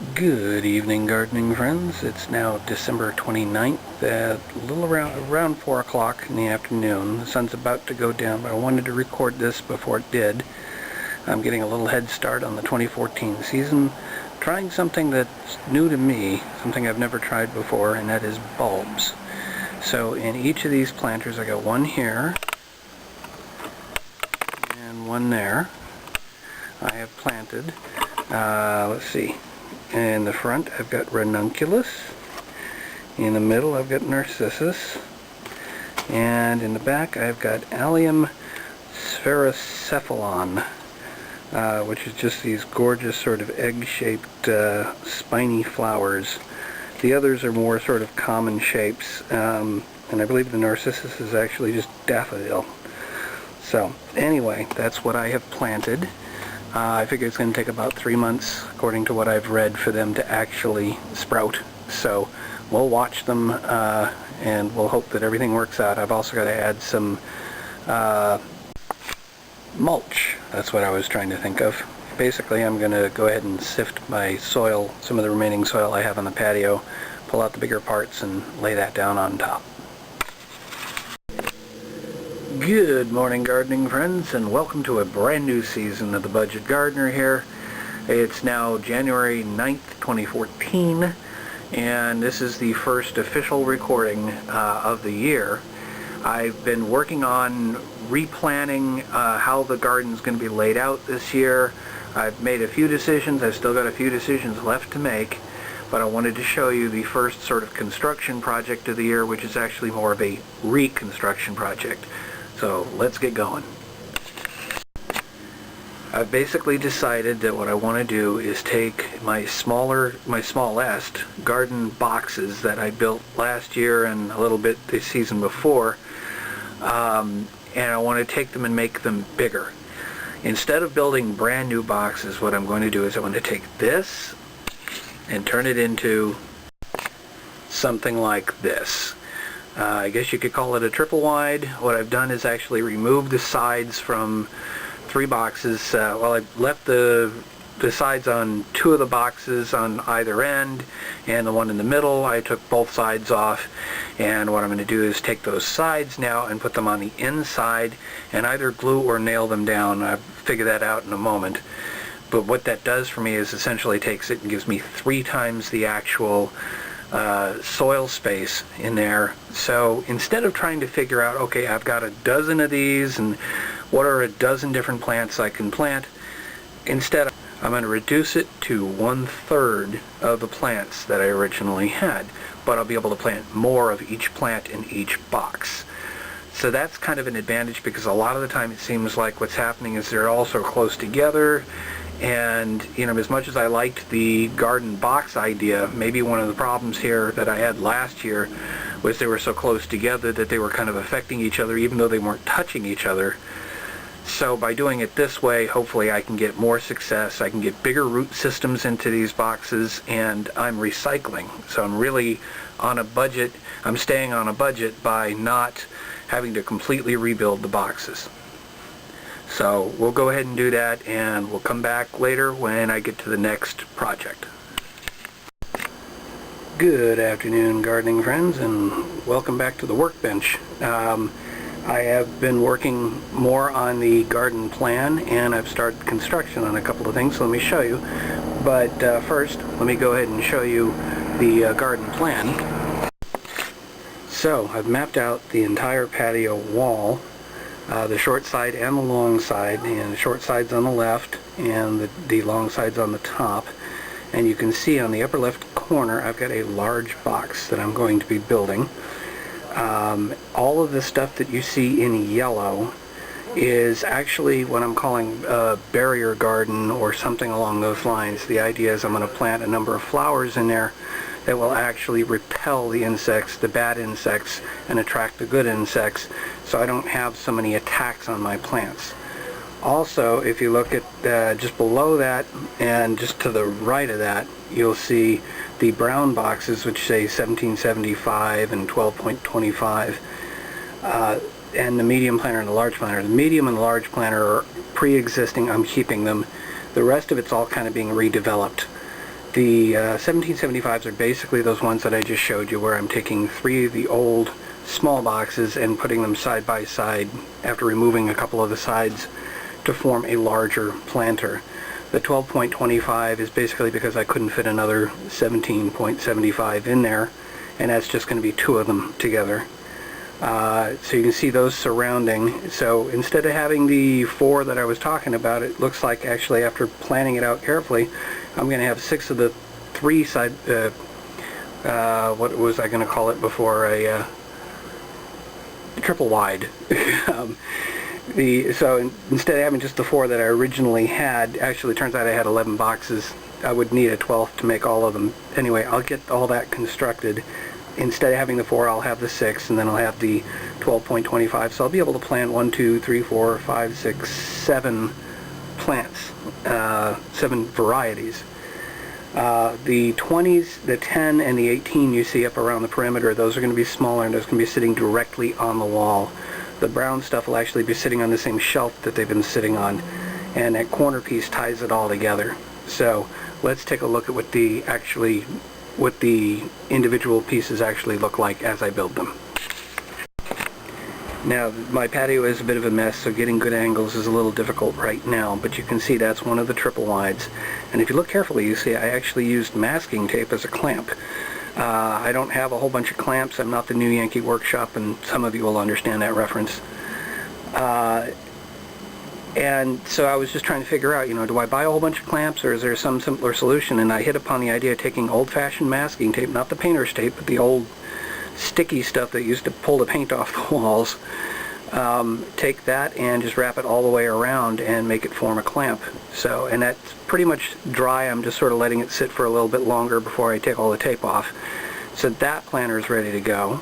Good evening, gardening friends. It's now December 29th at a little around 4 o'clock in the afternoon. The sun's about to go down, but I wanted to record this before it did. I'm getting a little head start on the 2014 season, trying something that's new to me, something I've never tried before, and that is bulbs. So in each of these planters, I got one here and one there. I have planted, let's see. In the front, I've got ranunculus. In the middle, I've got narcissus. And in the back, I've got allium spherocephalon, which is just these gorgeous sort of egg-shaped spiny flowers. The others are more sort of common shapes, and I believe the narcissus is actually just daffodil. So anyway, that's what I have planted. I figure it's going to take about 3 months, according to what I've read, for them to actually sprout. So we'll watch them and we'll hope that everything works out. I've also got to add some mulch. That's what I was trying to think of. Basically, I'm going to go ahead and sift my soil, some of the remaining soil I have on the patio, pull out the bigger parts and lay that down on top. Good morning, gardening friends, and welcome to a brand new season of The Budget Gardener here. It's now January 9th, 2014, and this is the first official recording of the year. I've been working on replanning how the garden's going to be laid out this year. I've made a few decisions. I've still got a few decisions left to make, but I wanted to show you the first sort of construction project of the year, which is actually more of a reconstruction project. So let's get going. I've basically decided that what I want to do is take my smallest garden boxes that I built last year and a little bit the season before, and I want to take them and make them bigger. Instead of building brand new boxes, what I'm going to do is I want to take this and turn it into something like this. I guess you could call it a triple wide. What I've done is actually remove the sides from 3 boxes. Well, I left the sides on 2 of the boxes on either end, and the one in the middle I took both sides off. And what I'm going to do is take those sides now and put them on the inside and either glue or nail them down. I'll figure that out in a moment. But what that does for me is essentially takes it and gives me 3 times the actual soil space in there. So instead of trying to figure out, okay, I've got a dozen of these and what are a dozen different plants I can plant, instead I'm going to reduce it to 1/3 of the plants that I originally had, but I'll be able to plant more of each plant in each box. So that's kind of an advantage, because a lot of the time it seems like what's happening is they're all so close together. And, you know, as much as I liked the garden box idea, maybe one of the problems here that I had last year was they were so close together that they were kind of affecting each other, even though they weren't touching each other. So by doing it this way, hopefully I can get more success. I can get bigger root systems into these boxes, and I'm recycling. So I'm really on a budget. I'm staying on a budget by not having to completely rebuild the boxes. So we'll go ahead and do that, and we'll come back later when I get to the next project. Good afternoon, gardening friends, and welcome back to the workbench. I have been working more on the garden plan, and I've started construction on a couple of things, so let me show you. But first, let me go ahead and show you the garden plan. So I've mapped out the entire patio wall, the short side and the long side, and the short side's on the left and the long side's on the top. And you can see on the upper left corner I've got a large box that I'm going to be building. All of the stuff that you see in yellow is actually what I'm calling a barrier garden or something along those lines. The idea is I'm going to plant a number of flowers in there that will actually repel the insects, the bad insects, and attract the good insects, so I don't have so many attacks on my plants. Also, if you look at just below that and just to the right of that, you'll see the brown boxes which say 1775 and 12.25, and the medium planter and the large planter. The medium and the large planter are pre-existing. I'm keeping them. The rest of it's all kind of being redeveloped. The 1775s are basically those ones that I just showed you, where I'm taking 3 of the old small boxes and putting them side by side after removing a couple of the sides to form a larger planter. The 12.25 is basically because I couldn't fit another 17.75 in there, and that's just going to be 2 of them together. So you can see those surrounding. So instead of having the 4 that I was talking about, it looks like actually, after planning it out carefully, I'm going to have 6 of the 3 side, what was I going to call it before, a triple wide. So instead of having just the 4 that I originally had, actually it turns out I had 11 boxes. I would need a 12th to make all of them. Anyway, I'll get all that constructed. Instead of having the 4, I'll have the 6, and then I'll have the 12.25. So I'll be able to plant 1, 2, 3, 4, 5, 6, 7 plants, 7 varieties. The 20s, the 10, and the 18 you see up around the perimeter, those are going to be smaller, and those are going to be sitting directly on the wall. The brown stuff will actually be sitting on the same shelf that they've been sitting on, and that corner piece ties it all together. So let's take a look at what the individual pieces actually look like as I build them. Now, my patio is a bit of a mess, so getting good angles is a little difficult right now, but you can see that's one of the triple wides. And if you look carefully, you see I actually used masking tape as a clamp. I don't have a whole bunch of clamps. I'm not the New Yankee Workshop, and some of you will understand that reference. And so I was just trying to figure out, do I buy a whole bunch of clamps, or is there some simpler solution? And I hit upon the idea of taking old-fashioned masking tape, not the painter's tape, but the old sticky stuff that used to pull the paint off the walls. Take that and just wrap it all the way around and make it form a clamp. So, and that's pretty much dry. I'm just sort of letting it sit for a little bit longer before I take all the tape off. So that planter is ready to go.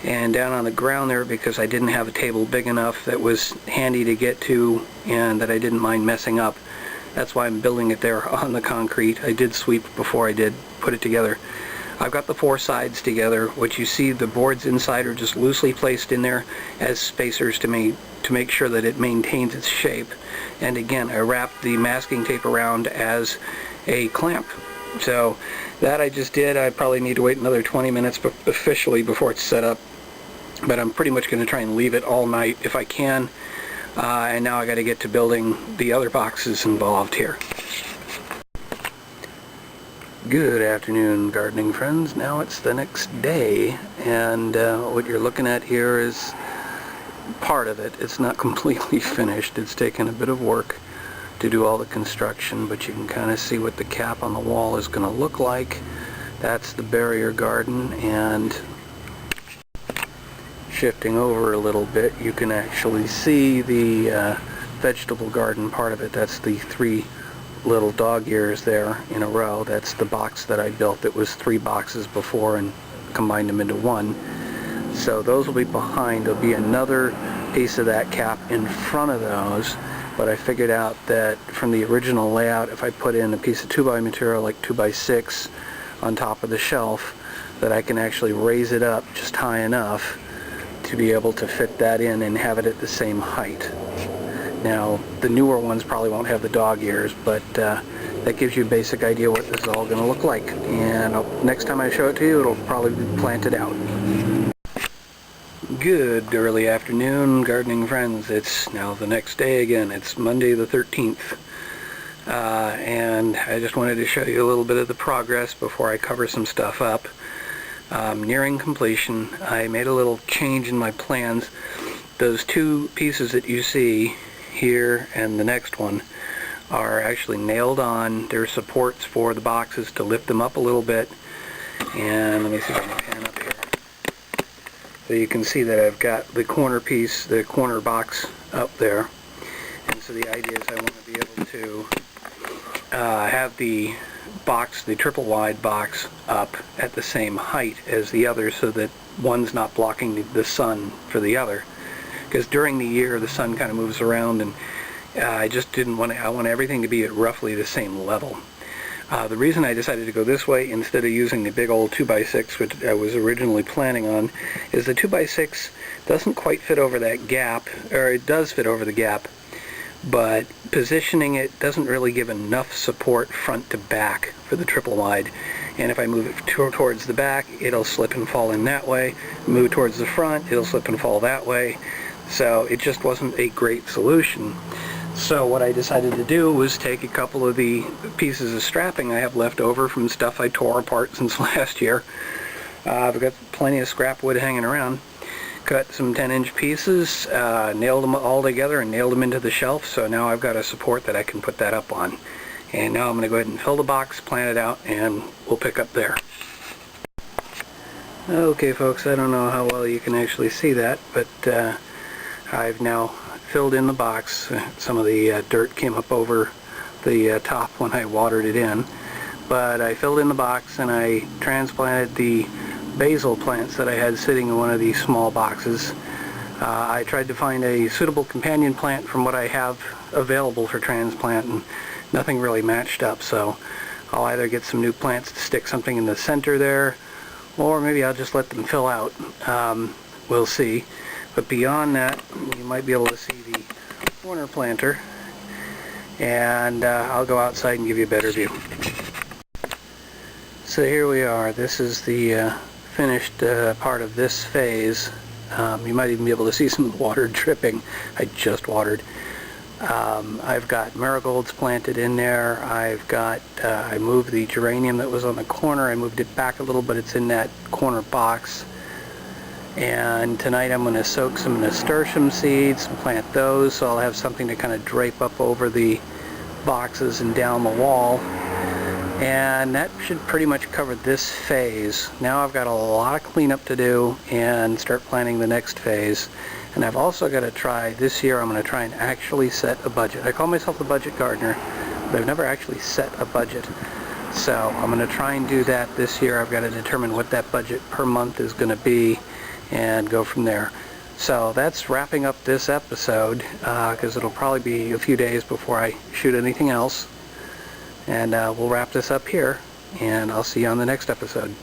And down on the ground there, because I didn't have a table big enough that was handy to get to and that I didn't mind messing up, that's why I'm building it there on the concrete. I did sweep before I did put it together. I've got the 4 sides together. What you see, the boards inside are just loosely placed in there as spacers to make sure that it maintains its shape. And again, I wrapped the masking tape around as a clamp. So that I just did. I probably need to wait another 20 minutes officially before it's set up. But I'm pretty much going to try and leave it all night if I can. And now I got to get to building the other boxes involved here. Good afternoon, gardening friends. Now it's the next day, and what you're looking at here is part of it. It's not completely finished. It's taken a bit of work to do all the construction, but you can kind of see what the cap on the wall is going to look like. That's the barrier garden, and shifting over a little bit, you can actually see the vegetable garden part of it. That's the 3 little dog ears there in a row. That's the box that I built. It was 3 boxes before and combined them into 1. So those will be behind. There'll be another piece of that cap in front of those, but I figured out that from the original layout, if I put in a piece of 2x material like 2x6 on top of the shelf, that I can actually raise it up just high enough to be able to fit that in and have it at the same height. Now, the newer ones probably won't have the dog ears, but that gives you a basic idea what this is all going to look like. And next time I show it to you, it'll probably be planted out. Good early afternoon, gardening friends. It's now the next day again. It's Monday the 13th. And I just wanted to show you a little bit of the progress before I cover some stuff up. Nearing completion. I made a little change in my plans. Those 2 pieces that you see here and the next one are actually nailed on. They're supports for the boxes to lift them up a little bit. And let me see if I can pan up here. So you can see that I've got the corner piece, the corner box up there. And so the idea is I want to be able to have the box, the triple wide box, up at the same height as the other, so that one's not blocking the sun for the other. Because during the year the sun kind of moves around, and I just didn't want to, I want everything to be at roughly the same level. The reason I decided to go this way instead of using the big old 2x6, which I was originally planning on, is the 2x6 doesn't quite fit over that gap, or it does fit over the gap, but positioning it doesn't really give enough support front to back for the triple wide. And if I move it towards the back, it'll slip and fall in that way. Move it towards the front, it'll slip and fall that way. So it just wasn't a great solution. So what I decided to do was take a couple of the pieces of strapping I have left over from stuff I tore apart since last year. I've got plenty of scrap wood hanging around. Cut some 10-inch pieces, nailed them all together and nailed them into the shelf, so now I've got a support that I can put that up on. And now I'm going to go ahead and fill the box, plan it out, and we'll pick up there. Okay folks, I don't know how well you can actually see that, but I've now filled in the box. Some of the dirt came up over the top when I watered it in, but I filled in the box and I transplanted the basil plants that I had sitting in one of these small boxes. I tried to find a suitable companion plant from what I have available for transplant, and nothing really matched up, so I'll either get some new plants to stick something in the center there, or maybe I'll just let them fill out. We'll see. But beyond that, you might be able to see the corner planter, and I'll go outside and give you a better view. So here we are. This is the finished part of this phase. You might even be able to see some water dripping. I just watered. I've got marigolds planted in there. I moved the geranium that was on the corner. I moved it back a little, but it's in that corner box. And tonight I'm going to soak some nasturtium seeds and plant those, so I'll have something to kind of drape up over the boxes and down the wall. And that should pretty much cover this phase. Now I've got a lot of cleanup to do and start planning the next phase. And I've also got to try, this year I'm going to try and actually set a budget. I call myself the budget gardener, but I've never actually set a budget. So I'm going to try and do that this year. I've got to determine what that budget per month is going to be and go from there. So that's wrapping up this episode, because it'll probably be a few days before I shoot anything else. And we'll wrap this up here, and I'll see you on the next episode.